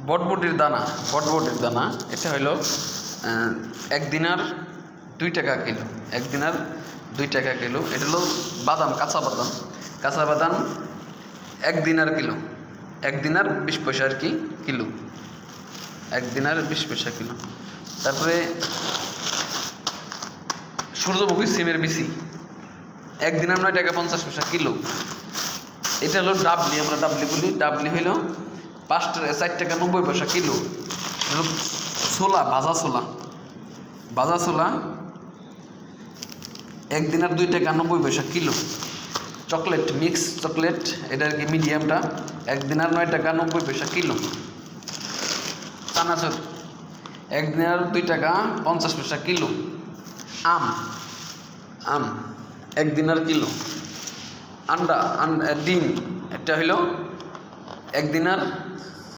বটবটির দানা, বটবটির দানা এটা হলো একদিনার 2 টাকা কিলো, একদিনার 2 টাকা কিলো। এটা হলো বাদাম, কাঁচা বাদাম, কাঁচা বাদাম একদিনার কিলো, একদিনার 20 পয়সা আর কি কিলো, একদিনার 20 পয়সা কিলো। তারপরে সূর্যমুখী সিমের বিচি একদিনার 9 টাকা 50 পয়সা কিলো। এটা হলো ডাবলি, আমরা ডাবলি বলি, ডাবলি হইল 4 টাকা 90 পয়সা কিলো। ছোলা, ভাজা ছোলা, ভাজা ছোলা একদিনার 2 টাকা 90 পয়সা কিলো। চকলেট, মিক্স চকলেট, এটা আর কি মিডিয়ামটা, একদিনার 9 টাকা 90 পয়সা কিলো। চানাচুর একদিনার 2 টাকা 50 পয়সা কিলো। আম, আম একদিনার কিলো। আন্ডা, ডিম, এটা হইল একদিনার